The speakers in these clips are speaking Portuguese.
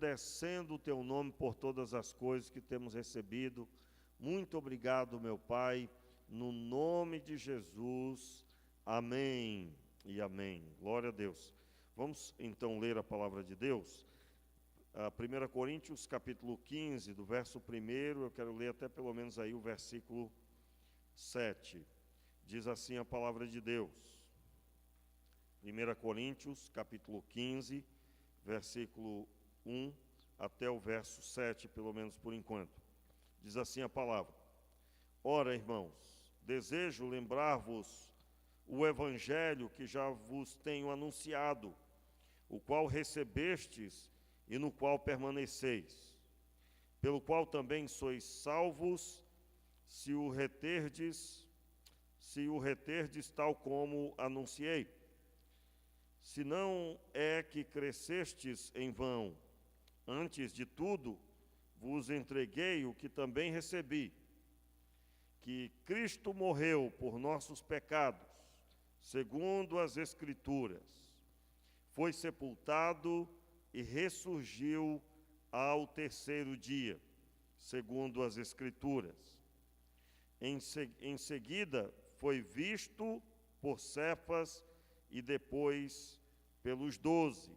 engrandecendo o teu nome por todas as coisas que temos recebido. Muito obrigado, meu Pai, no nome de Jesus. Amém e amém. Glória a Deus. Vamos então ler a palavra de Deus. 1 Coríntios capítulo 15, do verso 1, eu quero ler até pelo menos aí o versículo 7. Diz assim a palavra de Deus. 1 Coríntios capítulo 15, versículo 1 até o verso 7, pelo menos por enquanto. Diz assim a palavra: Ora, irmãos, desejo lembrar-vos o evangelho que já vos tenho anunciado, o qual recebestes e no qual permaneceis, pelo qual também sois salvos, se o reterdes tal como anunciei. Se não é que crescestes em vão, antes de tudo, vos entreguei o que também recebi, que Cristo morreu por nossos pecados, segundo as Escrituras, foi sepultado e ressurgiu ao terceiro dia, segundo as Escrituras. Em seguida, foi visto por Cefas e depois pelos 12.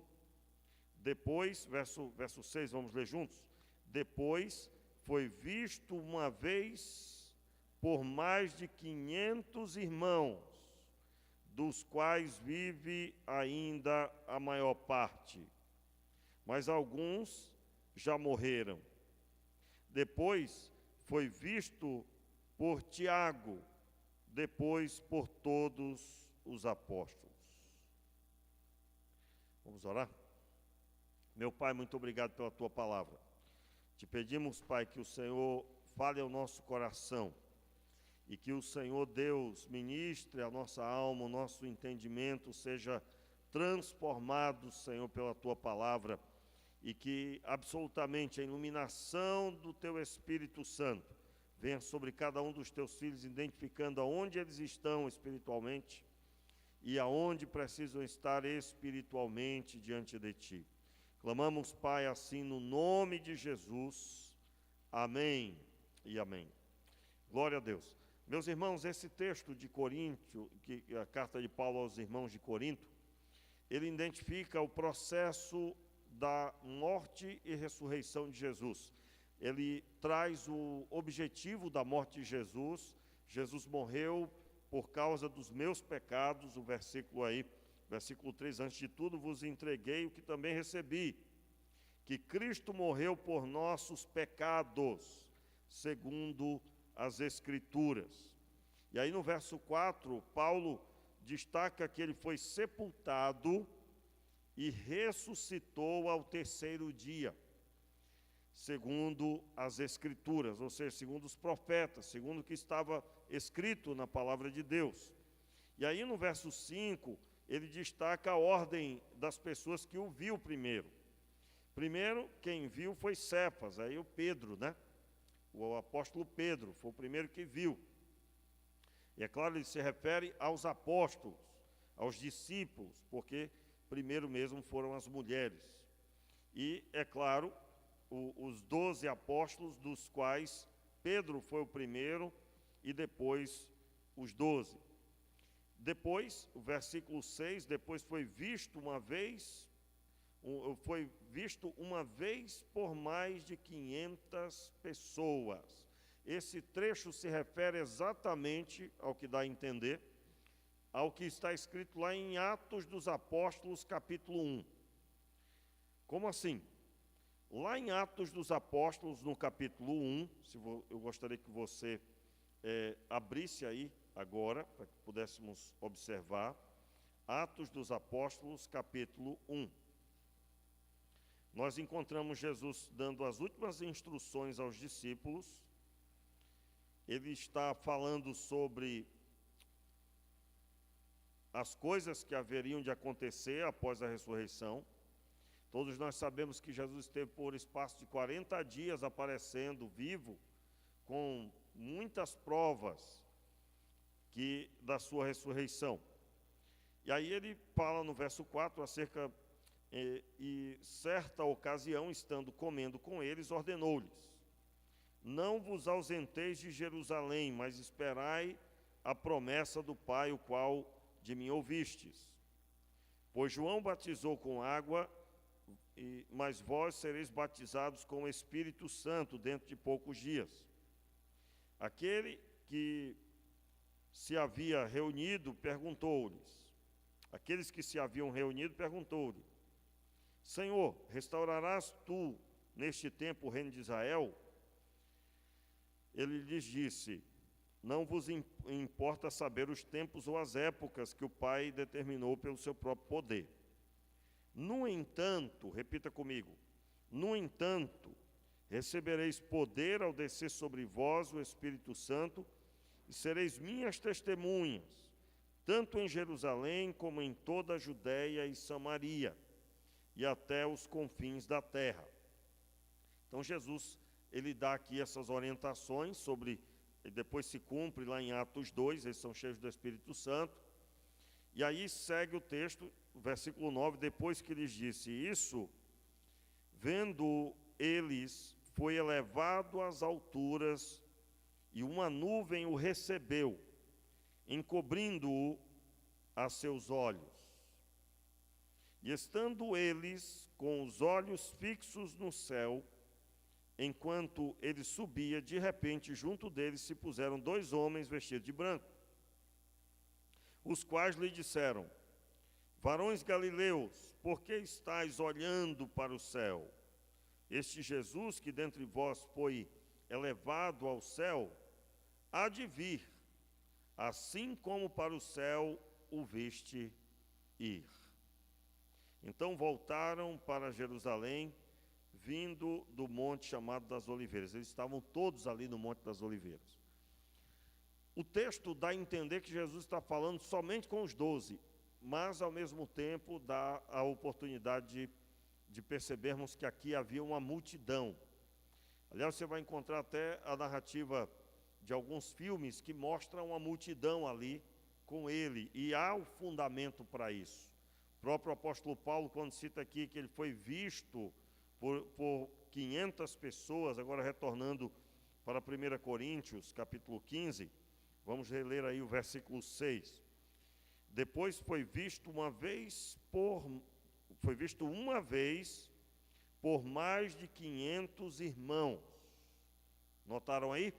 Depois, verso 6, vamos ler juntos? Depois foi visto uma vez por mais de 500 irmãos, dos quais vive ainda a maior parte, mas alguns já morreram. Depois foi visto por Tiago, depois por todos os apóstolos. Vamos orar? Meu Pai, muito obrigado pela Tua palavra. Te pedimos, Pai, que o Senhor fale ao nosso coração e que o Senhor Deus ministre a nossa alma, o nosso entendimento seja transformado, Senhor, pela Tua palavra, e que absolutamente a iluminação do Teu Espírito Santo venha sobre cada um dos Teus filhos, identificando aonde eles estão espiritualmente e aonde precisam estar espiritualmente diante de Ti. Clamamos, Pai, assim no nome de Jesus. Amém e amém. Glória a Deus. Meus irmãos, esse texto de Coríntio, a carta de Paulo aos irmãos de Corinto, ele identifica o processo da morte e ressurreição de Jesus. Ele traz o objetivo da morte de Jesus. Jesus morreu por causa dos meus pecados, o versículo 3, antes de tudo vos entreguei o que também recebi, que Cristo morreu por nossos pecados, segundo as Escrituras. E aí no verso 4, Paulo destaca que ele foi sepultado e ressuscitou ao terceiro dia, segundo as Escrituras, ou seja, segundo os profetas, segundo o que estava escrito na palavra de Deus. E aí no verso 5, ele destaca a ordem das pessoas que o viu primeiro. Primeiro, quem viu foi Cefas, aí o Pedro, né? O apóstolo Pedro foi o primeiro que viu. E é claro, ele se refere aos apóstolos, aos discípulos, porque primeiro mesmo foram as mulheres. E, é claro, os 12 apóstolos, dos quais Pedro foi o primeiro e depois os 12. Depois, o versículo 6, depois foi visto uma vez por mais de 500 pessoas. Esse trecho se refere exatamente ao que dá a entender, ao que está escrito lá em Atos dos Apóstolos, capítulo 1. Como assim? Lá em Atos dos Apóstolos, no capítulo 1, eu gostaria que você abrisse aí agora, para que pudéssemos observar, Atos dos Apóstolos, capítulo 1. Nós encontramos Jesus dando as últimas instruções aos discípulos. Ele está falando sobre as coisas que haveriam de acontecer após a ressurreição. Todos nós sabemos que Jesus esteve por espaço de 40 dias aparecendo vivo, com muitas provas da sua ressurreição. E aí ele fala no verso 4 acerca e certa ocasião, estando comendo com eles, ordenou-lhes: não vos ausenteis de Jerusalém, mas esperai a promessa do Pai, o qual de mim ouvistes. Pois João batizou com água, mas vós sereis batizados com o Espírito Santo dentro de poucos dias. Aquele que se havia reunido perguntou-lhes, aqueles que se haviam reunido perguntou-lhe: Senhor, restaurarás tu neste tempo o reino de Israel? Ele lhes disse: não vos importa saber os tempos ou as épocas que o Pai determinou pelo seu próprio poder. No entanto, repita comigo, no entanto, recebereis poder ao descer sobre vós o Espírito Santo, e sereis minhas testemunhas, tanto em Jerusalém como em toda a Judéia e Samaria, e até os confins da terra. Então Jesus, ele dá aqui essas orientações sobre, e depois se cumpre lá em Atos 2, eles são cheios do Espírito Santo. E aí segue o texto, versículo 9, depois que lhes disse isso, vendo eles, foi elevado às alturas, e uma nuvem o recebeu, encobrindo-o a seus olhos. E estando eles com os olhos fixos no céu, enquanto ele subia, de repente, junto deles se puseram 2 homens vestidos de branco, os quais lhe disseram: varões galileus, por que estáis olhando para o céu? Este Jesus que dentre vós foi elevado ao céu, há de vir, assim como para o céu o viste ir. Então voltaram para Jerusalém, vindo do monte chamado das Oliveiras. Eles estavam todos ali no Monte das Oliveiras. O texto dá a entender que Jesus está falando somente com os 12, mas ao mesmo tempo dá a oportunidade de percebermos que aqui havia uma multidão. Aliás, você vai encontrar até a narrativa de alguns filmes que mostram uma multidão ali com ele, e há o fundamento para isso. O próprio apóstolo Paulo, quando cita aqui que ele foi visto por 500 pessoas, agora retornando para 1 Coríntios, capítulo 15, vamos reler aí o versículo 6. Depois foi visto uma vez por mais de 500 irmãos. Notaram aí?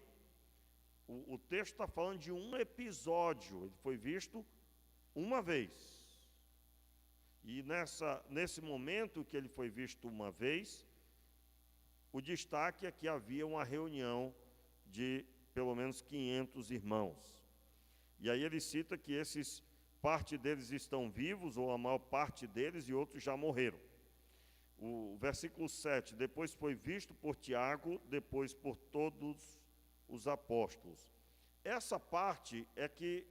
O texto está falando de um episódio, ele foi visto uma vez. E nesse momento que ele foi visto uma vez, o destaque é que havia uma reunião de pelo menos 500 irmãos. E aí ele cita que parte deles estão vivos, ou a maior parte deles, e outros já morreram. O versículo 7, depois foi visto por Tiago, depois por todos os apóstolos. Essa parte é que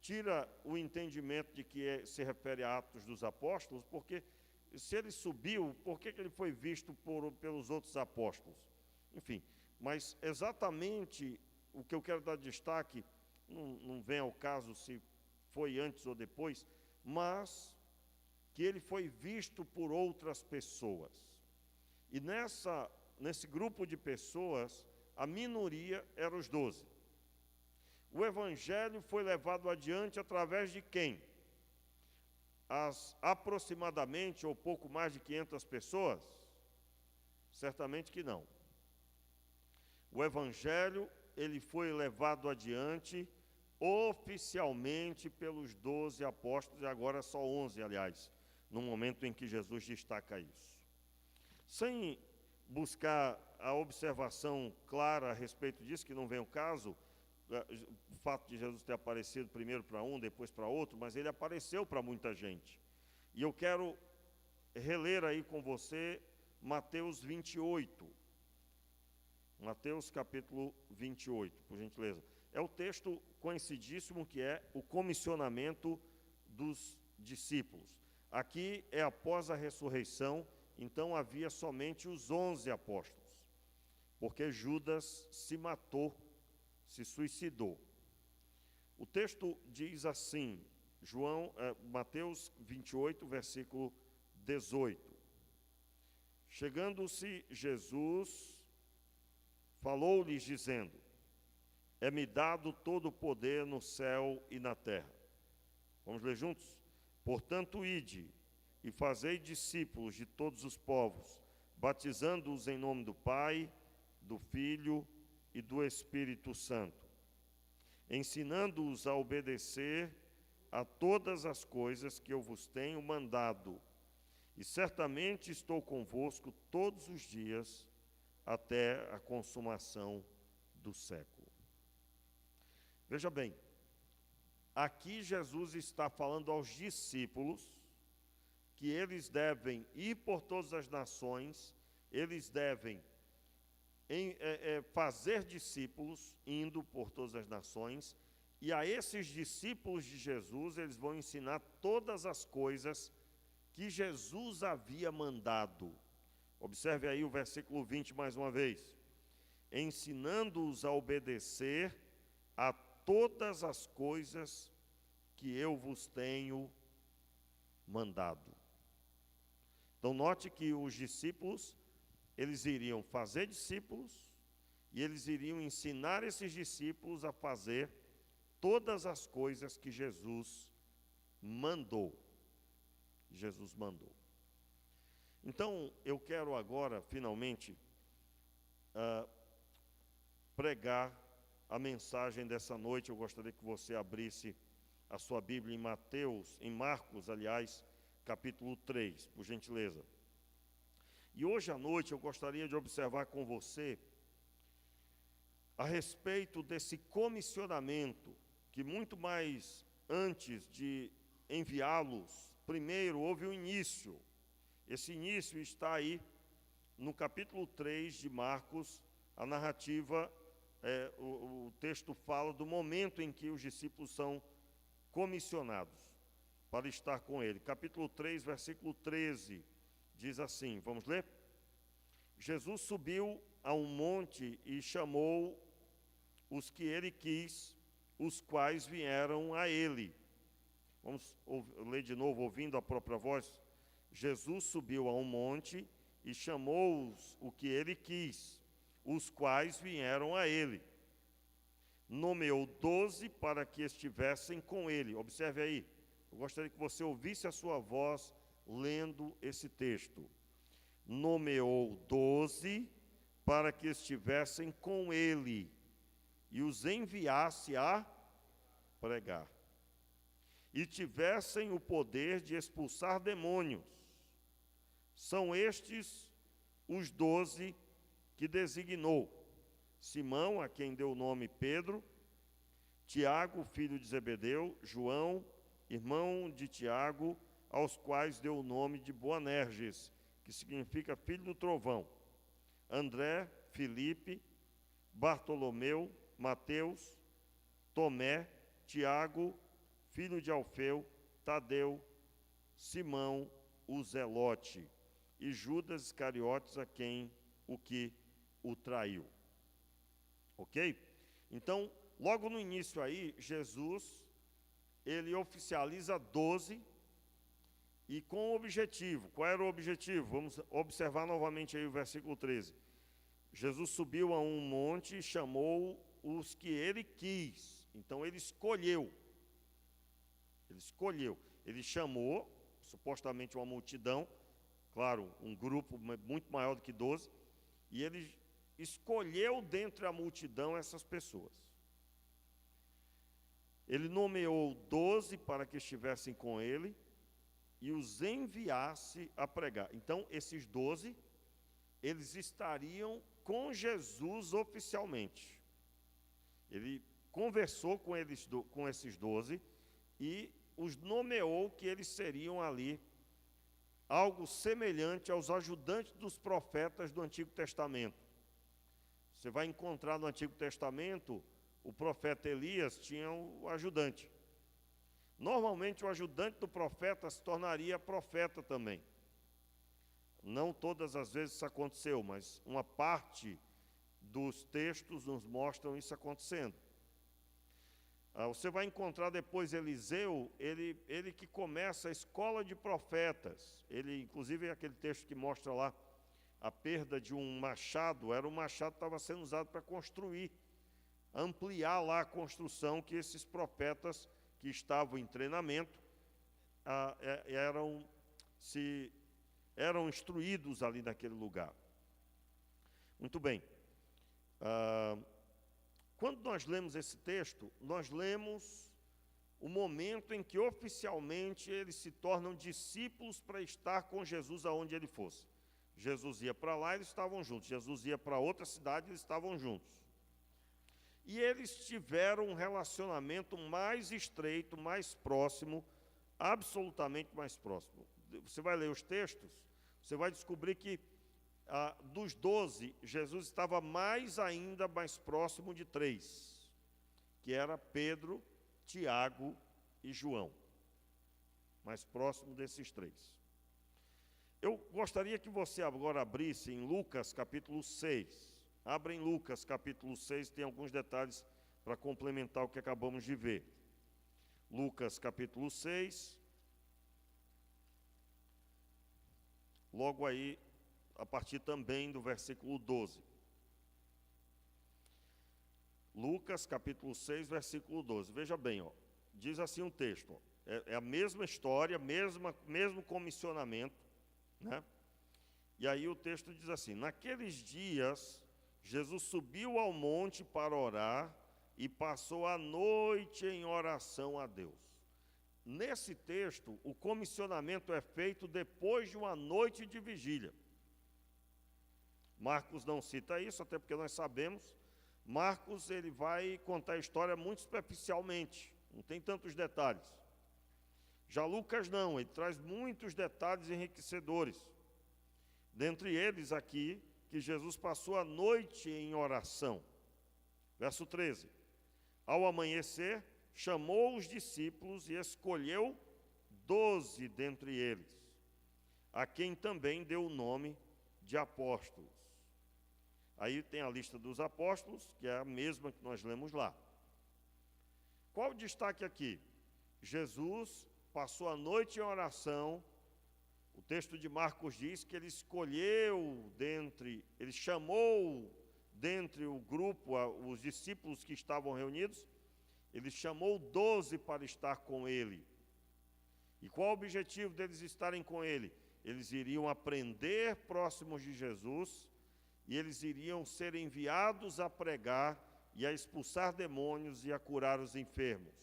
tira o entendimento de que se refere a Atos dos Apóstolos, porque se ele subiu, por que ele foi visto pelos outros apóstolos? Enfim, mas exatamente o que eu quero dar destaque, não vem ao caso se foi antes ou depois, mas que ele foi visto por outras pessoas. E nesse grupo de pessoas, a minoria eram os 12. O evangelho foi levado adiante através de quem? Aproximadamente ou pouco mais de 500 pessoas? Certamente que não. O evangelho, ele foi levado adiante oficialmente pelos 12 apóstolos, e agora só 11, aliás, no momento em que Jesus destaca isso. Sem buscar a observação clara a respeito disso, que não vem ao caso, o fato de Jesus ter aparecido primeiro para um, depois para outro, mas ele apareceu para muita gente. E eu quero reler aí com você Mateus 28. Mateus capítulo 28, por gentileza. É o texto conhecidíssimo que é o comissionamento dos discípulos. Aqui é após a ressurreição, então havia somente os 11 apóstolos, porque Judas se matou, se suicidou. O texto diz assim, Mateus 28, versículo 18. Chegando-se Jesus, falou-lhes dizendo: é-me dado todo o poder no céu e na terra. Vamos ler juntos? Portanto, ide e fazei discípulos de todos os povos, batizando-os em nome do Pai, do Filho e do Espírito Santo, ensinando-os a obedecer a todas as coisas que eu vos tenho mandado. E certamente estou convosco todos os dias, até a consumação do século. Veja bem, aqui Jesus está falando aos discípulos que eles devem ir por todas as nações, eles devem fazer discípulos, indo por todas as nações, e a esses discípulos de Jesus, eles vão ensinar todas as coisas que Jesus havia mandado. Observe aí o versículo 20 mais uma vez. Ensinando-os a obedecer a todas as coisas que eu vos tenho mandado. Então note que os discípulos, eles iriam fazer discípulos e eles iriam ensinar esses discípulos a fazer todas as coisas que Jesus mandou. Jesus mandou. Então, eu quero agora, finalmente, pregar a mensagem dessa noite. Eu gostaria que você abrisse a sua Bíblia em Marcos, aliás, capítulo 3, por gentileza. E hoje à noite eu gostaria de observar com você a respeito desse comissionamento, que muito mais antes de enviá-los, primeiro houve o início. Esse início está aí no capítulo 3 de Marcos, a narrativa, o texto fala do momento em que os discípulos são comissionados para estar com ele. Capítulo 3, versículo 13, diz assim, vamos ler? Jesus subiu a um monte e chamou os que ele quis, os quais vieram a ele. Vamos ler de novo, ouvindo a própria voz. Jesus subiu a um monte e chamou-os o que ele quis, os quais vieram a ele. Nomeou 12 para que estivessem com ele. Observe aí, eu gostaria que você ouvisse a sua voz lendo esse texto. Nomeou 12 para que estivessem com ele e os enviasse a pregar. E tivessem o poder de expulsar demônios. São estes os 12 que designou: Simão, a quem deu o nome Pedro, Tiago, filho de Zebedeu, João, irmão de Tiago, aos quais deu o nome de Boanerges, que significa filho do trovão, André, Filipe, Bartolomeu, Mateus, Tomé, Tiago, filho de Alfeu, Tadeu, Simão, o Zelote, e Judas Iscariotes, a quem o traiu. Ok? Então, logo no início aí, Jesus, ele oficializa 12, e com o objetivo. Qual era o objetivo? Vamos observar novamente aí o versículo 13. Jesus subiu a um monte e chamou os que ele quis. Então, ele escolheu. Ele chamou, supostamente uma multidão, claro, um grupo muito maior do que 12, e ele escolheu dentre a multidão essas pessoas. Ele nomeou 12 para que estivessem com ele e os enviasse a pregar. Então, esses 12, eles estariam com Jesus oficialmente. Ele conversou com esses 12 e os nomeou que eles seriam ali algo semelhante aos ajudantes dos profetas do Antigo Testamento. Você vai encontrar no Antigo Testamento, o profeta Elias tinha o ajudante. Normalmente, o ajudante do profeta se tornaria profeta também. Não todas as vezes isso aconteceu, mas uma parte dos textos nos mostram isso acontecendo. Você vai encontrar depois Eliseu, ele que começa a escola de profetas. Ele, inclusive, é aquele texto que mostra lá a perda de um machado, era um machado que estava sendo usado para construir, ampliar lá a construção que esses profetas que estavam em treinamento eram instruídos ali naquele lugar. Muito bem. Quando nós lemos esse texto, nós lemos o momento em que oficialmente eles se tornam discípulos para estar com Jesus aonde ele fosse. Jesus ia para lá, eles estavam juntos. Jesus ia para outra cidade, eles estavam juntos. E eles tiveram um relacionamento mais estreito, mais próximo, absolutamente mais próximo. Você vai ler os textos, você vai descobrir que dos 12, Jesus estava ainda mais próximo de 3, que era Pedro, Tiago e João. Mais próximo desses 3. Eu gostaria que você agora abrisse em Lucas capítulo 6. Abra em Lucas capítulo 6, tem alguns detalhes para complementar o que acabamos de ver. Lucas capítulo 6. Logo aí, a partir também do versículo 12. Lucas, capítulo 6, versículo 12. Veja bem, diz assim um texto. É a mesma história, mesmo comissionamento, né? E aí o texto diz assim: naqueles dias, Jesus subiu ao monte para orar e passou a noite em oração a Deus. Nesse texto, o comissionamento é feito depois de uma noite de vigília. Marcos não cita isso, até porque nós sabemos. Marcos ele vai contar a história muito superficialmente, não tem tantos detalhes. Já Lucas não, ele traz muitos detalhes enriquecedores. Dentre eles aqui, que Jesus passou a noite em oração. Verso 13. Ao amanhecer, chamou os discípulos e escolheu 12 dentre eles, a quem também deu o nome de apóstolos. Aí tem a lista dos apóstolos, que é a mesma que nós lemos lá. Qual o destaque aqui? Jesus passou a noite em oração. O texto de Marcos diz que ele chamou dentre o grupo, os discípulos que estavam reunidos, ele chamou 12 para estar com ele. E qual o objetivo deles estarem com ele? Eles iriam aprender próximos de Jesus, e eles iriam ser enviados a pregar e a expulsar demônios e a curar os enfermos.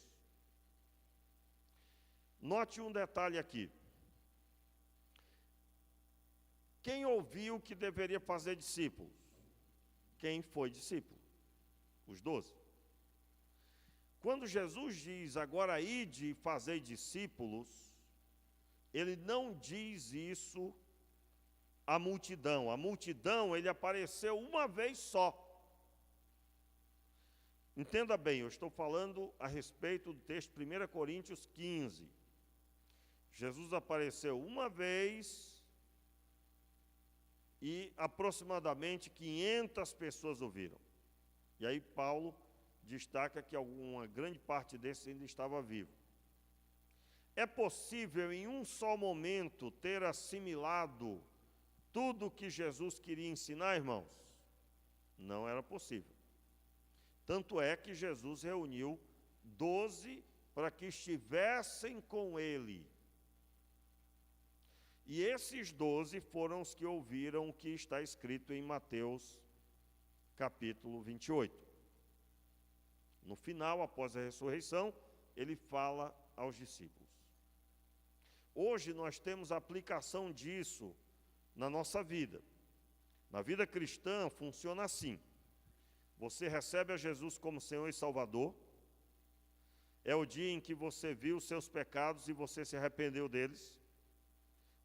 Note um detalhe aqui. Quem ouviu que deveria fazer discípulos? Quem foi discípulo? Os 12. Quando Jesus diz, agora ide fazer discípulos, ele não diz isso à multidão. A multidão, ele apareceu uma vez só. Entenda bem, eu estou falando a respeito do texto 1 Coríntios 15. Jesus apareceu uma vez e aproximadamente 500 pessoas ouviram. E aí Paulo destaca que uma grande parte desses ainda estava vivo. É possível em um só momento ter assimilado tudo o que Jesus queria ensinar, irmãos? Não era possível. Tanto é que Jesus reuniu 12 para que estivessem com ele. E esses 12 foram os que ouviram o que está escrito em Mateus, capítulo 28. No final, após a ressurreição, ele fala aos discípulos. Hoje nós temos a aplicação disso na nossa vida. Na vida cristã funciona assim. Você recebe a Jesus como Senhor e Salvador. É o dia em que você viu os seus pecados e você se arrependeu deles.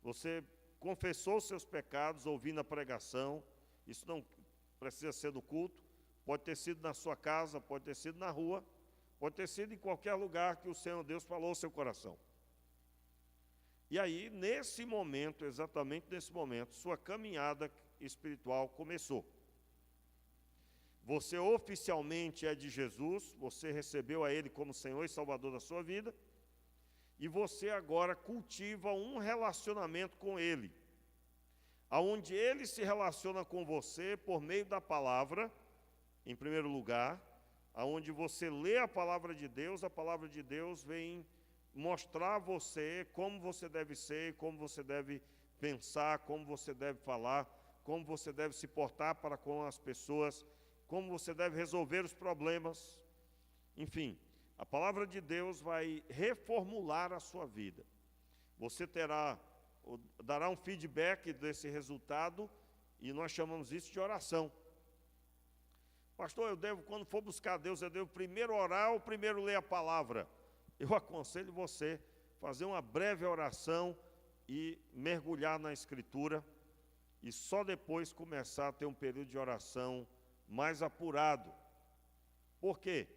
Você confessou os seus pecados ouvindo a pregação. Isso não precisa ser no culto. Pode ter sido na sua casa, pode ter sido na rua, pode ter sido em qualquer lugar que o Senhor Deus falou ao seu coração. E aí, nesse momento, exatamente nesse momento, sua caminhada espiritual começou. Você oficialmente é de Jesus, você recebeu a Ele como Senhor e Salvador da sua vida, e você agora cultiva um relacionamento com Ele, aonde Ele se relaciona com você por meio da palavra, em primeiro lugar, aonde você lê a palavra de Deus vem mostrar a você como você deve ser, como você deve pensar, como você deve falar, como você deve se portar para com as pessoas, como você deve resolver os problemas. Enfim, a palavra de Deus vai reformular a sua vida. Você dará um feedback desse resultado e nós chamamos isso de oração. Pastor, quando for buscar Deus, eu devo primeiro orar ou primeiro ler a palavra? Eu aconselho você a fazer uma breve oração e mergulhar na Escritura e só depois começar a ter um período de oração mais apurado. Por quê?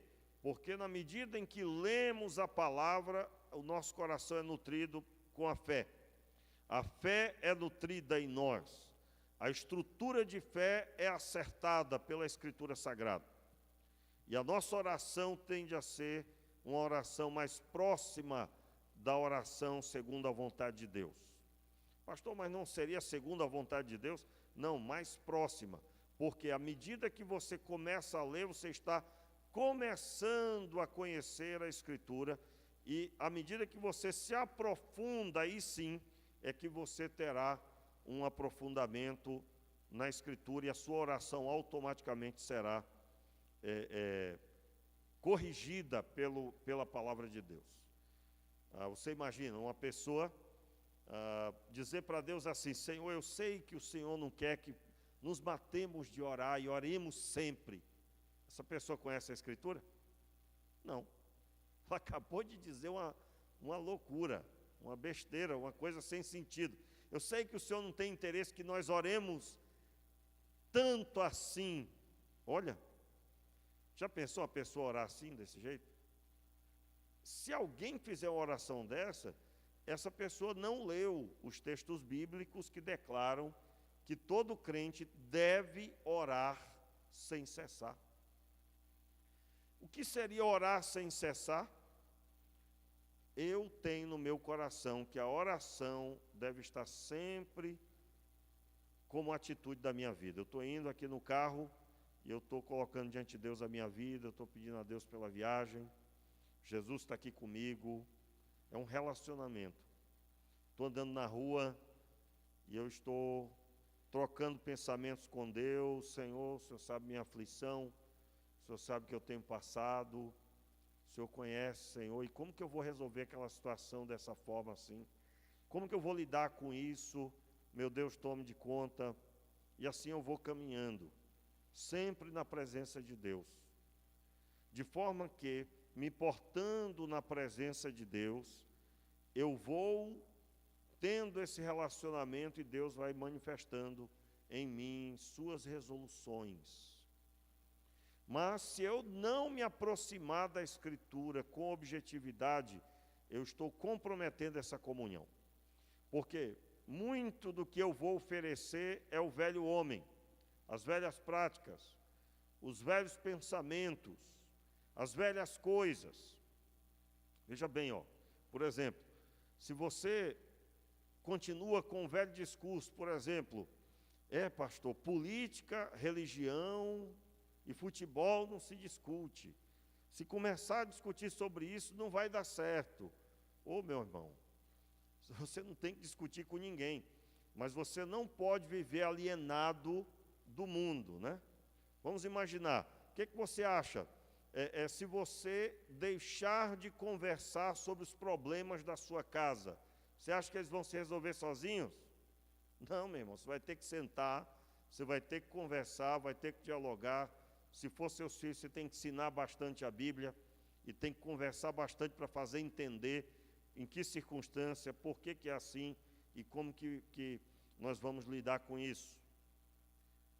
Porque na medida em que lemos a palavra, o nosso coração é nutrido com a fé. A fé é nutrida em nós. A estrutura de fé é acertada pela Escritura Sagrada. E a nossa oração tende a ser uma oração mais próxima da oração segundo a vontade de Deus. Pastor, mas não seria segundo a vontade de Deus? Não, mais próxima. Porque à medida que você começa a ler, você está começando a conhecer a Escritura. E à medida que você se aprofunda, aí sim, é que você terá um aprofundamento na Escritura e a sua oração automaticamente será corrigida pela palavra de Deus. Você imagina uma pessoa dizer para Deus assim: Senhor, eu sei que o Senhor não quer que nos matemos de orar e oremos sempre. Essa pessoa conhece a Escritura? Não. Ela acabou de dizer uma loucura, uma besteira, uma coisa sem sentido. Eu sei que o Senhor não tem interesse que nós oremos tanto assim. Olha, já pensou uma pessoa orar assim, desse jeito? Se alguém fizer uma oração dessa, essa pessoa não leu os textos bíblicos que declaram que todo crente deve orar sem cessar. O que seria orar sem cessar? Eu tenho no meu coração que a oração deve estar sempre como atitude da minha vida. Eu estou indo aqui no carro e eu estou colocando diante de Deus a minha vida, eu estou pedindo a Deus pela viagem, Jesus está aqui comigo, é um relacionamento. Estou andando na rua e eu estou trocando pensamentos com Deus. Senhor, o Senhor sabe minha aflição, o Senhor sabe que eu tenho passado, o Senhor conhece, Senhor, e como que eu vou resolver aquela situação dessa forma assim? Como que eu vou lidar com isso? Meu Deus, tome de conta. E assim eu vou caminhando, sempre na presença de Deus. De forma que, me portando na presença de Deus, eu vou tendo esse relacionamento e Deus vai manifestando em mim suas resoluções. Mas se eu não me aproximar da Escritura com objetividade, eu estou comprometendo essa comunhão. Porque muito do que eu vou oferecer é o velho homem, as velhas práticas, os velhos pensamentos, as velhas coisas. Veja bem, por exemplo, se você continua com o velho discurso, por exemplo, pastor, política, religião e futebol não se discute. Se começar a discutir sobre isso, não vai dar certo. Meu irmão, você não tem que discutir com ninguém, mas você não pode viver alienado do mundo, né? Vamos imaginar, o que você acha? Se você deixar de conversar sobre os problemas da sua casa, você acha que eles vão se resolver sozinhos? Não, meu irmão, você vai ter que sentar, você vai ter que conversar, vai ter que dialogar. Se for seus filhos, você tem que ensinar bastante a Bíblia e tem que conversar bastante para fazer entender em que circunstância, por que é assim e como que nós vamos lidar com isso.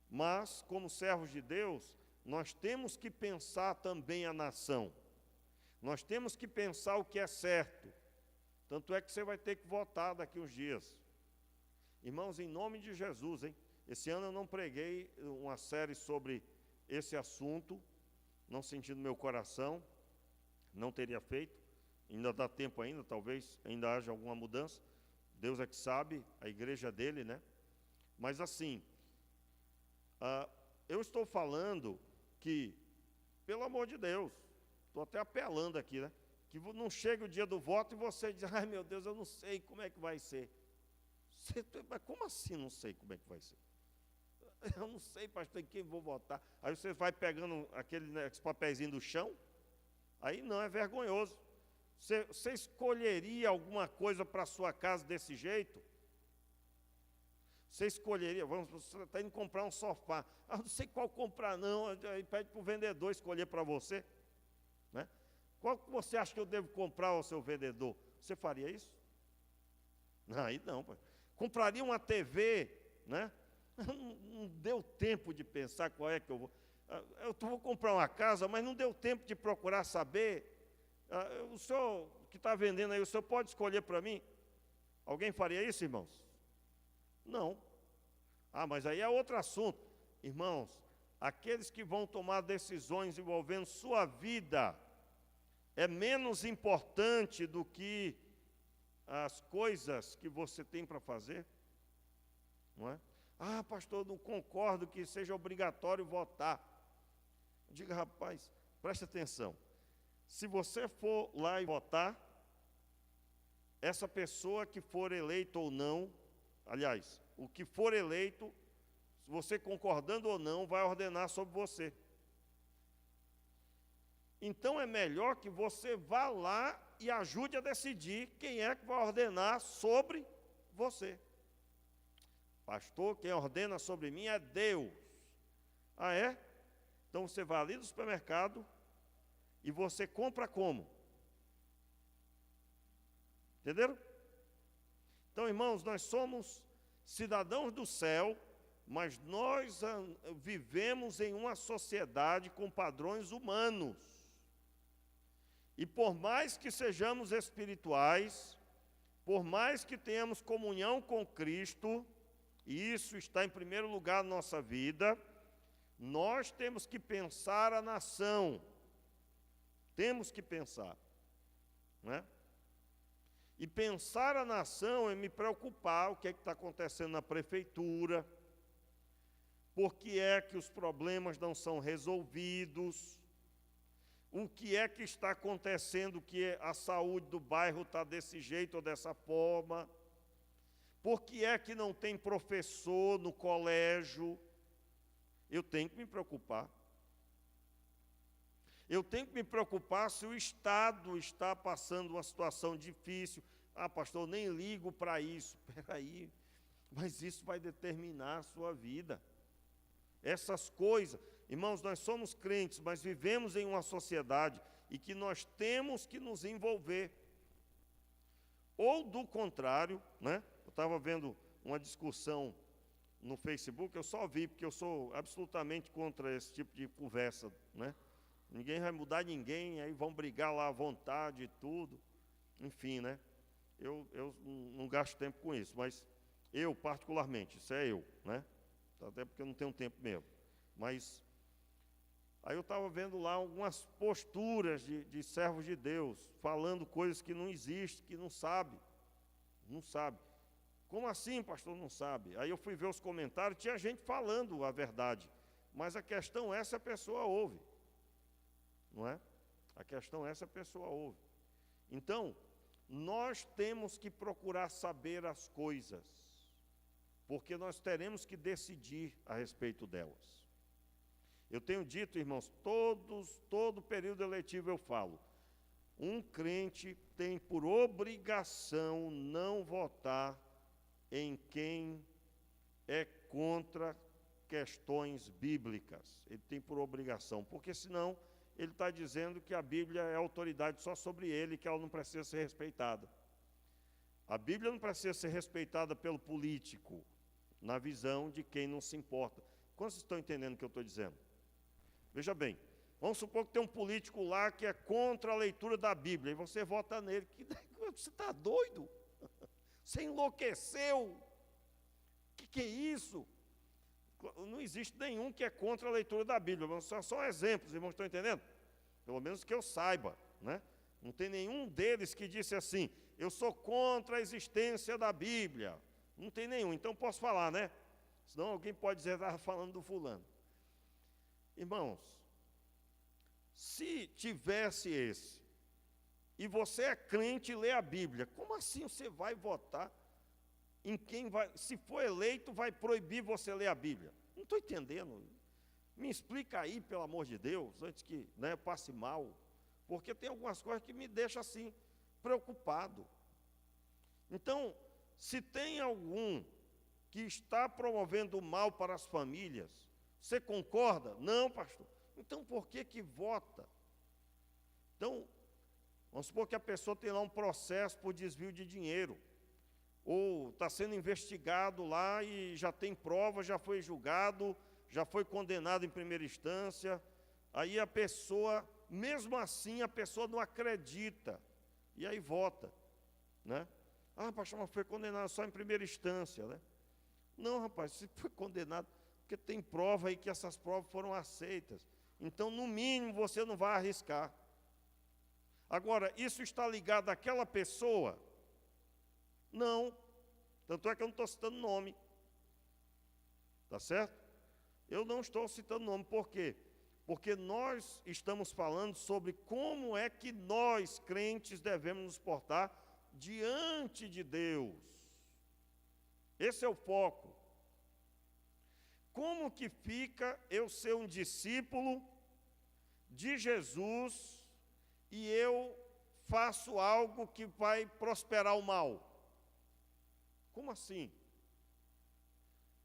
Mas, como servos de Deus, nós temos que pensar também a nação. Nós temos que pensar o que é certo. Tanto é que você vai ter que votar daqui uns dias. Irmãos, em nome de Jesus, Esse ano eu não preguei uma série sobre esse assunto, não sentindo meu coração, não teria feito. Ainda dá tempo ainda, talvez ainda haja alguma mudança. Deus é que sabe, a igreja dele, né? Mas assim, eu estou falando que, pelo amor de Deus, estou até apelando aqui, né? Que não chega o dia do voto e você diz, ai meu Deus, eu não sei como é que vai ser. Mas como assim não sei como é que vai ser? Eu não sei, pastor, em quem vou votar. Aí você vai pegando aqueles papeizinhos do chão, aí não, é vergonhoso. Você escolheria alguma coisa para a sua casa desse jeito? Você escolheria, você está indo comprar um sofá. Ah, não sei qual comprar não, aí pede para o vendedor escolher para você. Né? Qual que você acha que eu devo comprar ao seu vendedor? Você faria isso? Não, aí não. Pai. Compraria uma TV, né? Não deu tempo de pensar qual é que eu vou. Eu vou comprar uma casa, mas não deu tempo de procurar saber. O senhor que está vendendo aí, o senhor pode escolher para mim? Alguém faria isso, irmãos? Não. Mas aí é outro assunto. Irmãos, aqueles que vão tomar decisões envolvendo sua vida é menos importante do que as coisas que você tem para fazer, não é? Pastor, não concordo que seja obrigatório votar. Diga, rapaz, preste atenção. Se você for lá e votar, essa pessoa que for eleita ou não, aliás, o que for eleito, se você concordando ou não, vai ordenar sobre você. Então é melhor que você vá lá e ajude a decidir quem é que vai ordenar sobre você. Pastor, quem ordena sobre mim é Deus. É? Então você vai ali no supermercado e você compra como? Entenderam? Então, irmãos, nós somos cidadãos do céu, mas nós vivemos em uma sociedade com padrões humanos. E por mais que sejamos espirituais, por mais que tenhamos comunhão com Cristo, e isso está em primeiro lugar na nossa vida, nós temos que pensar a nação. Temos que pensar. Né? E pensar a nação é me preocupar o que é que está acontecendo na prefeitura, por que é que os problemas não são resolvidos, o que é que está acontecendo que a saúde do bairro está desse jeito ou dessa forma, por que é que não tem professor no colégio. Eu tenho que me preocupar. Eu tenho que me preocupar se o Estado está passando uma situação difícil. Pastor, eu nem ligo para isso. Espera aí, mas isso vai determinar a sua vida. Essas coisas, irmãos, nós somos crentes, mas vivemos em uma sociedade e que nós temos que nos envolver. Ou do contrário, né? Eu estava vendo uma discussão no Facebook, eu só vi, porque eu sou absolutamente contra esse tipo de conversa, né? Ninguém vai mudar ninguém, aí vão brigar lá à vontade e tudo. Enfim, né? Eu não gasto tempo com isso, mas eu, particularmente, isso é eu, né? Até porque eu não tenho tempo mesmo. Mas, aí eu estava vendo lá algumas posturas de servos de Deus, falando coisas que não existem, que não sabe. Não sabe. Como assim, pastor, não sabe? Aí eu fui ver os comentários, tinha gente falando a verdade. Mas a questão é se a pessoa ouve. Não é? A questão é se a pessoa ouve. Então, nós temos que procurar saber as coisas, porque nós teremos que decidir a respeito delas. Eu tenho dito, irmãos, todo período eletivo eu falo, um crente tem por obrigação não votar em quem é contra questões bíblicas. Ele tem por obrigação, porque senão ele está dizendo que a Bíblia é autoridade só sobre ele, que ela não precisa ser respeitada. A Bíblia não precisa ser respeitada pelo político, na visão de quem não se importa. Quantos estão entendendo o que eu estou dizendo? Veja bem, vamos supor que tem um político lá que é contra a leitura da Bíblia, e você vota nele. Você está doido? Você enlouqueceu? O que é isso? Não existe nenhum que é contra a leitura da Bíblia, são exemplos, irmãos, estão entendendo? Pelo menos que eu saiba, né? Não tem nenhum deles que disse assim, eu sou contra a existência da Bíblia. Não tem nenhum, então posso falar, né? Senão alguém pode dizer, estava falando do fulano. Irmãos, se tivesse esse, e você é crente e lê a Bíblia, como assim você vai votar em quem vai, se for eleito, vai proibir você ler a Bíblia? Não estou entendendo. Me explica aí, pelo amor de Deus, antes que, né, passe mal, porque tem algumas coisas que me deixam assim, preocupado. Então, se tem algum que está promovendo o mal para as famílias, você concorda? Não, pastor. Então, por que vota? Então, vamos supor que a pessoa tem lá um processo por desvio de dinheiro, ou está sendo investigado lá e já tem prova, já foi julgado, já foi condenado em primeira instância, aí a pessoa, mesmo assim, a pessoa não acredita, e aí vota, né? Ah, pastor, mas foi condenado só em primeira instância, né? Não, rapaz, se foi condenado, porque tem prova aí que essas provas foram aceitas. Então, no mínimo, você não vai arriscar. Agora, isso está ligado àquela pessoa? Não. Tanto é que eu não estou citando nome. Tá certo? Eu não estou citando nome. Por quê? Porque nós estamos falando sobre como é que nós, crentes, devemos nos portar diante de Deus. Esse é o foco. Como que fica eu ser um discípulo de Jesus e eu faço algo que vai prosperar o mal? Como assim?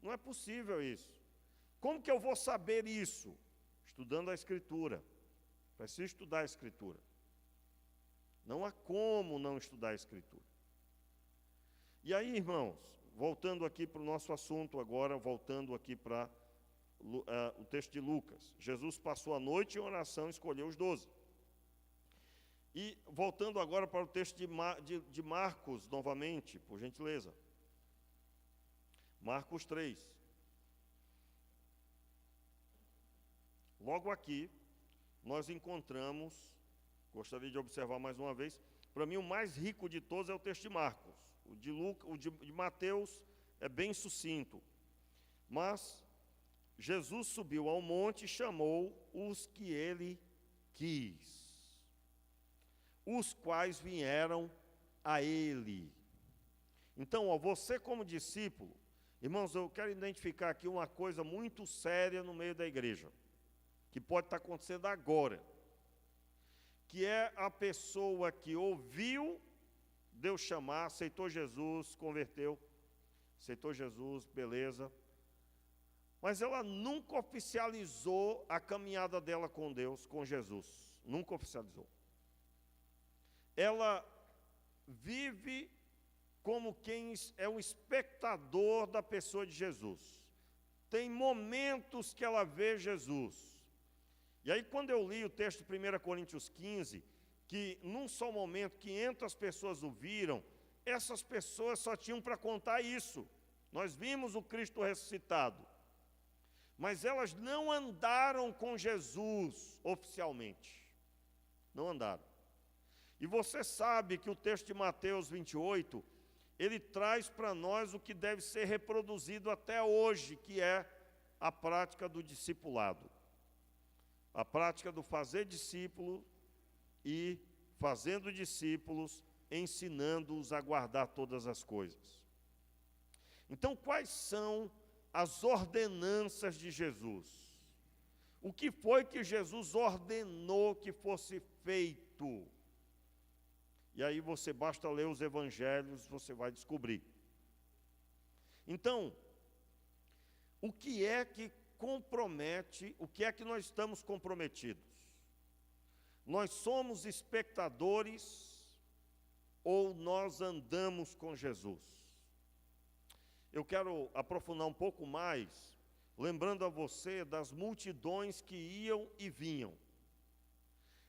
Não é possível isso. Como que eu vou saber isso? Estudando a Escritura. Preciso estudar a Escritura. Não há como não estudar a Escritura. E aí, irmãos, voltando aqui para o nosso assunto agora, voltando aqui para o texto de Lucas. Jesus passou a noite em oração e escolheu os 12. E voltando agora para o texto de Marcos, novamente, por gentileza. Marcos 3. Logo aqui, nós encontramos, gostaria de observar mais uma vez, para mim o mais rico de todos é o texto de Marcos. O de Mateus é bem sucinto. Mas Jesus subiu ao monte e chamou os que ele quis, os quais vieram a ele. Então, você como discípulo, irmãos, eu quero identificar aqui uma coisa muito séria no meio da igreja, que pode estar acontecendo agora, que é a pessoa que ouviu Deus chamar, aceitou Jesus, converteu, aceitou Jesus, beleza, mas ela nunca oficializou a caminhada dela com Deus, com Jesus, nunca oficializou. Ela vive como quem é um espectador da pessoa de Jesus. Tem momentos que ela vê Jesus. E aí, quando eu li o texto de 1 Coríntios 15, que num só momento 500 pessoas o viram, essas pessoas só tinham para contar isso. Nós vimos o Cristo ressuscitado. Mas elas não andaram com Jesus oficialmente. Não andaram. E você sabe que o texto de Mateus 28, ele traz para nós o que deve ser reproduzido até hoje, que é a prática do discipulado. A prática do fazer discípulo e, fazendo discípulos, ensinando-os a guardar todas as coisas. Então, quais são as ordenanças de Jesus? O que foi que Jesus ordenou que fosse feito? E aí você basta ler os evangelhos, você vai descobrir. Então, o que é que compromete, o que é que nós estamos comprometidos? Nós somos espectadores ou nós andamos com Jesus? Eu quero aprofundar um pouco mais, lembrando a você das multidões que iam e vinham.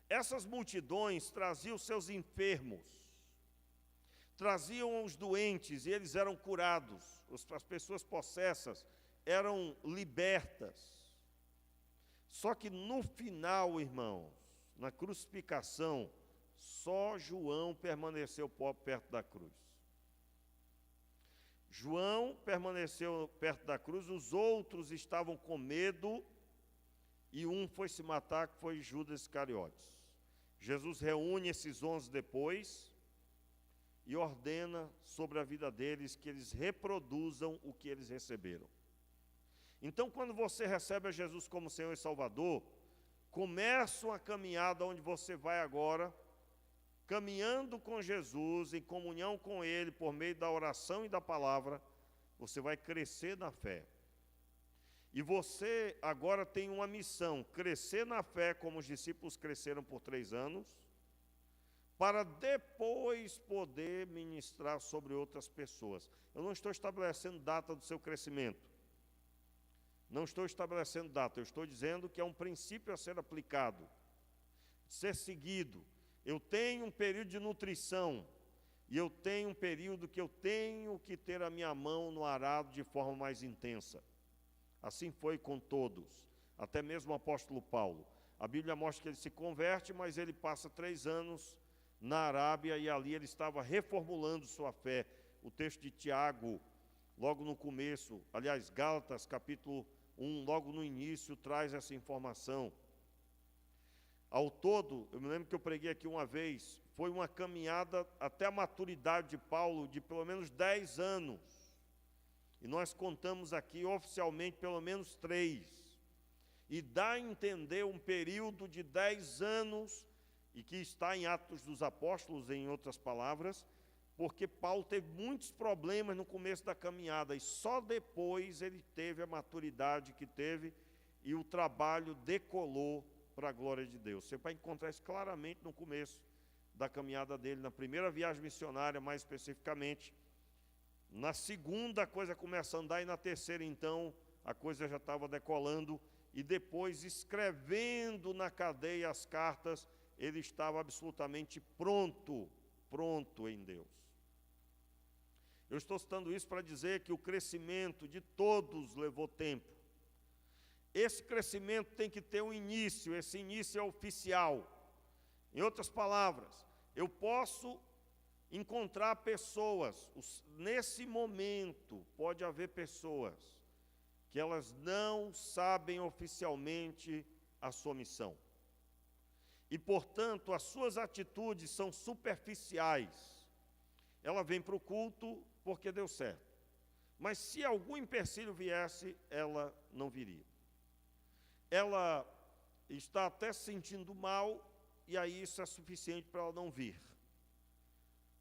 Essas multidões traziam seus enfermos, traziam os doentes e eles eram curados. As pessoas possessas, eram libertas. Só que no final, irmãos, na crucificação, só João permaneceu perto da cruz. João permaneceu perto da cruz, os outros estavam com medo, e um foi se matar, que foi Judas Iscariotes. Jesus reúne esses 11 depois e ordena sobre a vida deles que eles reproduzam o que eles receberam. Então, quando você recebe a Jesus como Senhor e Salvador, começa uma caminhada onde você vai agora, caminhando com Jesus, em comunhão com Ele, por meio da oração e da palavra, você vai crescer na fé. E você agora tem uma missão, crescer na fé, como os discípulos cresceram por 3 anos, para depois poder ministrar sobre outras pessoas. Eu não estou estabelecendo data do seu crescimento. Não estou estabelecendo data, eu estou dizendo que é um princípio a ser aplicado, ser seguido. Eu tenho um período de nutrição, e eu tenho um período que eu tenho que ter a minha mão no arado de forma mais intensa. Assim foi com todos, até mesmo o apóstolo Paulo. A Bíblia mostra que ele se converte, mas ele passa 3 anos na Arábia, e ali ele estava reformulando sua fé. O texto de Tiago, logo no começo, aliás, Gálatas, capítulo 1, logo no início, traz essa informação. Ao todo, eu me lembro que eu preguei aqui uma vez, foi uma caminhada até a maturidade de Paulo de pelo menos 10 anos. E nós contamos aqui oficialmente pelo menos 3. E dá a entender um período de 10 anos, e que está em Atos dos Apóstolos, em outras palavras, porque Paulo teve muitos problemas no começo da caminhada, e só depois ele teve a maturidade que teve, e o trabalho decolou para a glória de Deus. Você vai encontrar isso claramente no começo da caminhada dele, na primeira viagem missionária, mais especificamente. Na segunda a coisa começa a andar, e na terceira, então, a coisa já estava decolando, e depois, escrevendo na cadeia as cartas, ele estava absolutamente pronto em Deus. Eu estou citando isso para dizer que o crescimento de todos levou tempo. Esse crescimento tem que ter um início, esse início é oficial. Em outras palavras, eu posso encontrar pessoas, nesse momento, pode haver pessoas que elas não sabem oficialmente a sua missão. E, portanto, as suas atitudes são superficiais. Ela vem para o culto porque deu certo. Mas se algum empecilho viesse, ela não viria. Ela está até se sentindo mal, e aí isso é suficiente para ela não vir.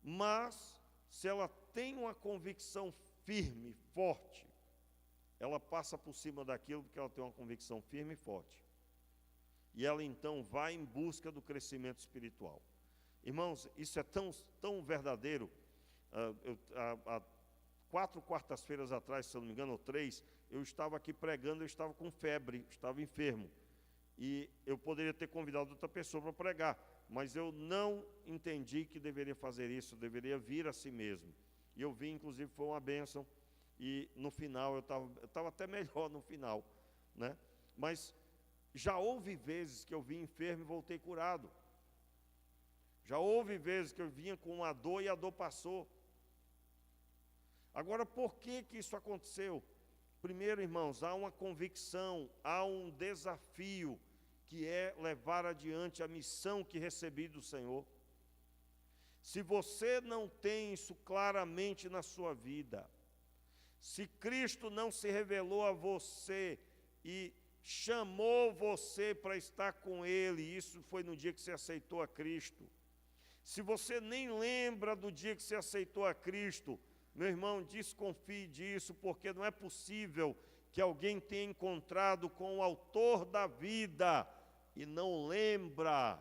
Mas, se ela tem uma convicção firme, forte, ela passa por cima daquilo porque ela tem uma convicção firme e forte. E ela então vai em busca do crescimento espiritual. Irmãos, isso é tão verdadeiro. Há 4 quartas-feiras atrás, se eu não me engano, ou 3, eu estava aqui pregando, eu estava com febre, estava enfermo. E eu poderia ter convidado outra pessoa para pregar, mas eu não entendi que deveria fazer isso, deveria vir a si mesmo. E eu vim, inclusive, foi uma bênção, e no final, eu estava até melhor no final, né? Mas já houve vezes que eu vim enfermo e voltei curado. Já houve vezes que eu vinha com uma dor e a dor passou. Agora, por que isso aconteceu? Primeiro, irmãos, há uma convicção, há um desafio, que é levar adiante a missão que recebi do Senhor. Se você não tem isso claramente na sua vida, se Cristo não se revelou a você e chamou você para estar com Ele, isso foi no dia que você aceitou a Cristo. Se você nem lembra do dia que você aceitou a Cristo, meu irmão, desconfie disso, porque não é possível que alguém tenha encontrado com o autor da vida e não lembra.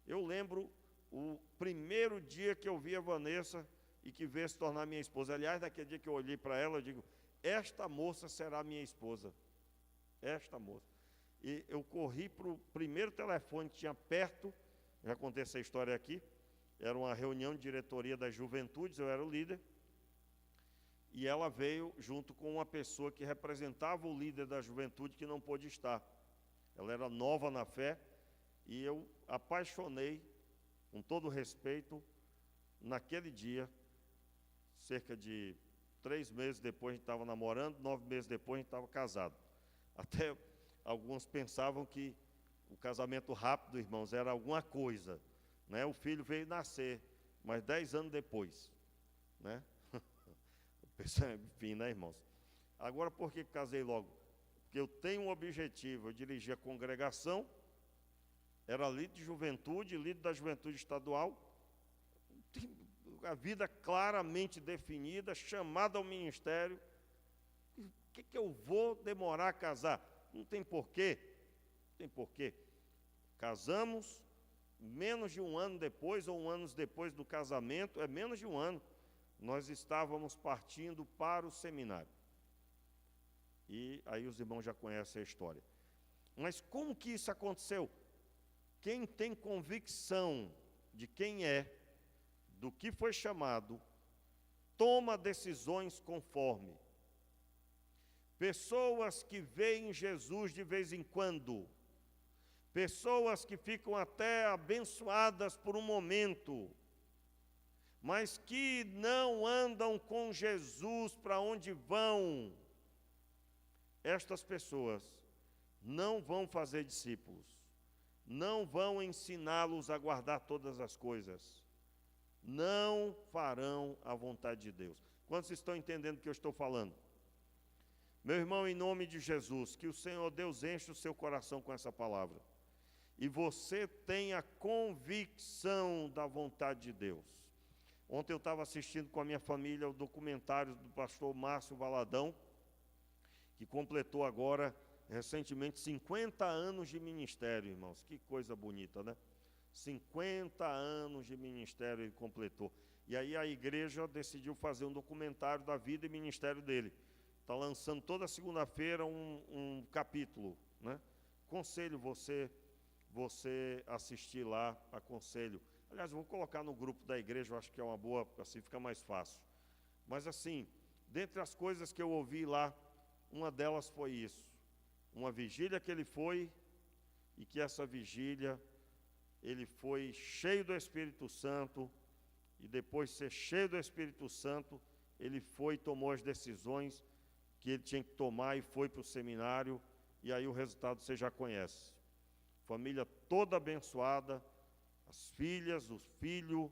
Eu lembro o primeiro dia que eu vi a Vanessa e que veio se tornar minha esposa. Aliás, naquele dia que eu olhei para ela, eu digo, esta moça será minha esposa. Esta moça. E eu corri para o primeiro telefone que tinha perto, já contei essa história aqui, era uma reunião de diretoria das juventudes, eu era o líder, e ela veio junto com uma pessoa que representava o líder da juventude que não pôde estar. Ela era nova na fé, e eu apaixonei, com todo respeito, naquele dia, cerca de 3 meses depois a gente estava namorando, 9 meses depois a gente estava casado. Até alguns pensavam que o casamento rápido, irmãos, era alguma coisa, né? O filho veio nascer, mas 10 anos depois, né? Enfim, né, irmãos? Agora, por que casei logo? Porque eu tenho um objetivo, eu dirigi a congregação, era líder de juventude, líder da juventude estadual, a vida claramente definida, chamada ao ministério. O que eu vou demorar a casar? Não tem porquê, não tem porquê. Casamos, menos de um ano depois, ou 1 ano depois do casamento, menos de um ano, nós estávamos partindo para o seminário. E aí os irmãos já conhecem a história. Mas como que isso aconteceu? Quem tem convicção de quem é, do que foi chamado, toma decisões conforme. Pessoas que veem Jesus de vez em quando, pessoas que ficam até abençoadas por um momento, mas que não andam com Jesus para onde vão, estas pessoas não vão fazer discípulos, não vão ensiná-los a guardar todas as coisas, não farão a vontade de Deus. Quantos estão entendendo o que eu estou falando? Meu irmão, em nome de Jesus, que o Senhor Deus enche o seu coração com essa palavra, e você tenha convicção da vontade de Deus. Ontem eu estava assistindo com a minha família o documentário do pastor Márcio Valadão, que completou agora, recentemente, 50 anos de ministério, irmãos. Que coisa bonita, né? 50 anos de ministério ele completou. E aí a igreja decidiu fazer um documentário da vida e ministério dele. Está lançando toda segunda-feira um capítulo, né? Aconselho você assistir lá, aconselho. Aliás, eu vou colocar no grupo da igreja, eu acho que é uma boa, assim fica mais fácil. Mas assim, dentre as coisas que eu ouvi lá, uma delas foi isso. Uma vigília que ele foi, e que essa vigília, ele foi cheio do Espírito Santo, e depois de ser cheio do Espírito Santo, ele foi e tomou as decisões que ele tinha que tomar e foi para o seminário, e aí o resultado você já conhece. Família toda abençoada, as filhas, os filhos,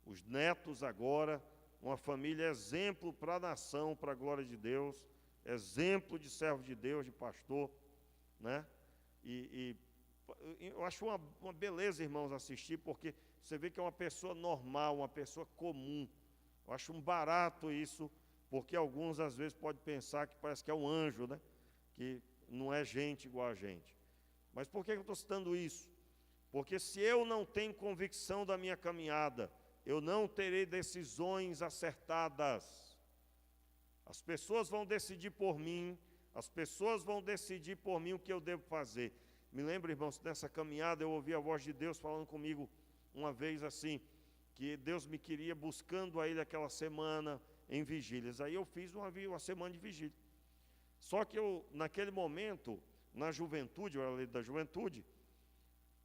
os netos agora, uma família exemplo para a nação, para a glória de Deus, exemplo de servo de Deus, de pastor, né? E eu acho uma beleza, irmãos, assistir, porque você vê que é uma pessoa normal, uma pessoa comum. Eu acho um barato isso, porque alguns às vezes podem pensar que parece que é um anjo, né? Que não é gente igual a gente. Mas por que eu estou citando isso? Porque se eu não tenho convicção da minha caminhada, eu não terei decisões acertadas. As pessoas vão decidir por mim, as pessoas vão decidir por mim o que eu devo fazer. Me lembro, irmãos, nessa caminhada eu ouvi a voz de Deus falando comigo uma vez assim, que Deus me queria buscando a Ele aquela semana em vigílias. Aí eu fiz uma semana de vigília. Só que eu, naquele momento, na juventude, eu era líder da juventude,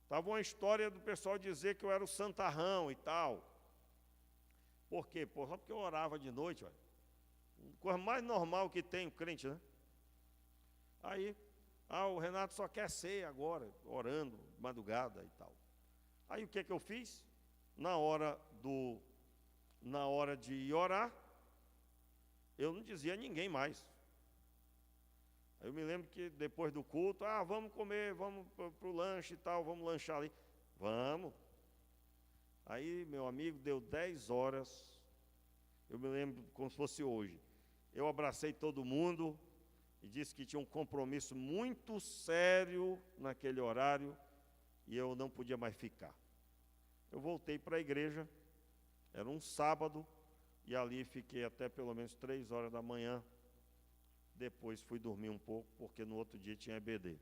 estava uma história do pessoal dizer que eu era o santarrão e tal. Por quê? Só porque eu orava de noite, olha. Coisa mais normal que tem o crente, né? Aí, o Renato só quer ser agora, orando, madrugada e tal. Aí o que eu fiz? Na hora de ir orar, eu não dizia a ninguém mais. Eu me lembro que depois do culto, vamos comer, vamos para o lanche e tal, vamos lanchar ali. Vamos. Aí, meu amigo, deu 10 horas, eu me lembro como se fosse hoje. Eu abracei todo mundo e disse que tinha um compromisso muito sério naquele horário e eu não podia mais ficar. Eu voltei para a igreja, era um sábado, e ali fiquei até pelo menos 3 horas da manhã. Depois fui dormir um pouco, porque no outro dia tinha EBD.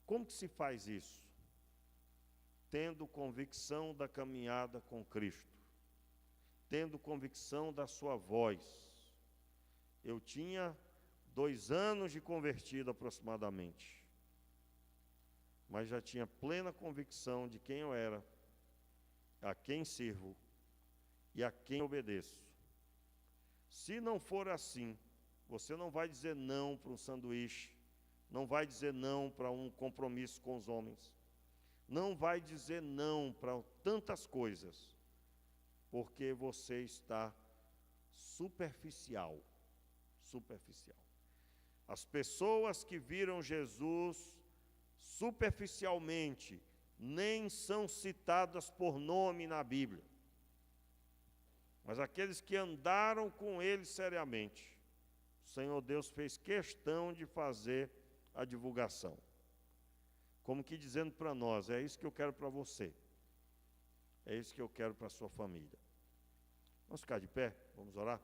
Como que se faz isso? Tendo convicção da caminhada com Cristo, tendo convicção da sua voz, Eu tinha 2 anos de convertido aproximadamente, mas já tinha plena convicção de quem eu era, a quem sirvo e a quem obedeço. Se não for assim, você não vai dizer não para um sanduíche, não vai dizer não para um compromisso com os homens, não vai dizer não para tantas coisas, porque você está superficial. As pessoas que viram Jesus superficialmente nem são citadas por nome na Bíblia. Mas aqueles que andaram com ele seriamente, o Senhor Deus fez questão de fazer a divulgação. Como que dizendo para nós, é isso que eu quero para você. É isso que eu quero para a sua família. Vamos ficar de pé? Vamos orar?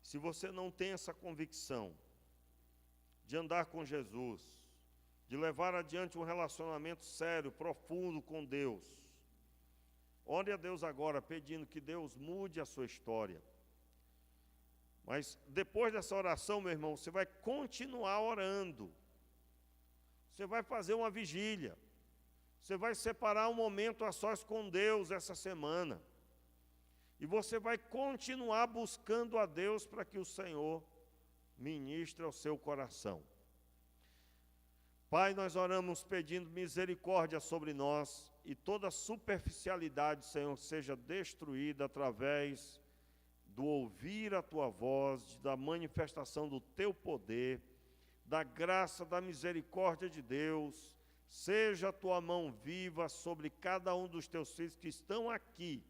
Se você não tem essa convicção de andar com Jesus, de levar adiante um relacionamento sério, profundo com Deus, ore a Deus agora, pedindo que Deus mude a sua história. Mas depois dessa oração, meu irmão, você vai continuar orando. Você vai fazer uma vigília. Você vai separar um momento a sós com Deus essa semana. E você vai continuar buscando a Deus para que o Senhor ministre ao seu coração. Pai, nós oramos pedindo misericórdia sobre nós e toda superficialidade, Senhor, seja destruída através do ouvir a Tua voz, da manifestação do Teu poder, da graça, da misericórdia de Deus. Seja a Tua mão viva sobre cada um dos Teus filhos que estão aqui,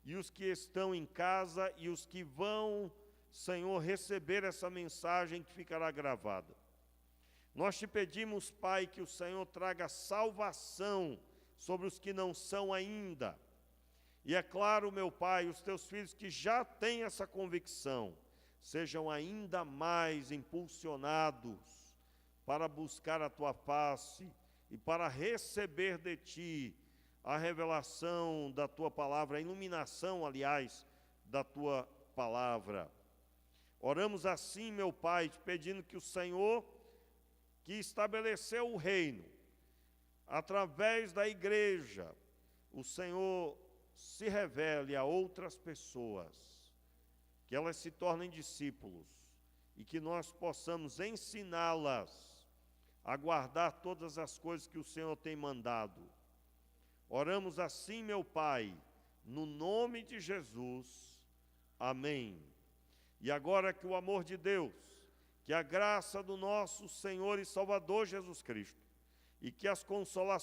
e os que estão em casa e os que vão, Senhor, receber essa mensagem que ficará gravada. Nós te pedimos, Pai, que o Senhor traga salvação sobre os que não são ainda. E é claro, meu Pai, os teus filhos que já têm essa convicção, sejam ainda mais impulsionados para buscar a Tua face e para receber de Ti a revelação da Tua palavra, a iluminação, aliás, da Tua palavra. Oramos assim, meu Pai, te pedindo que o Senhor, que estabeleceu o reino, através da igreja, o Senhor se revele a outras pessoas, que elas se tornem discípulos e que nós possamos ensiná-las a guardar todas as coisas que o Senhor tem mandado. Oramos assim, meu Pai, no nome de Jesus. Amém. E agora que o amor de Deus, que a graça do nosso Senhor e Salvador Jesus Cristo, e que as consolações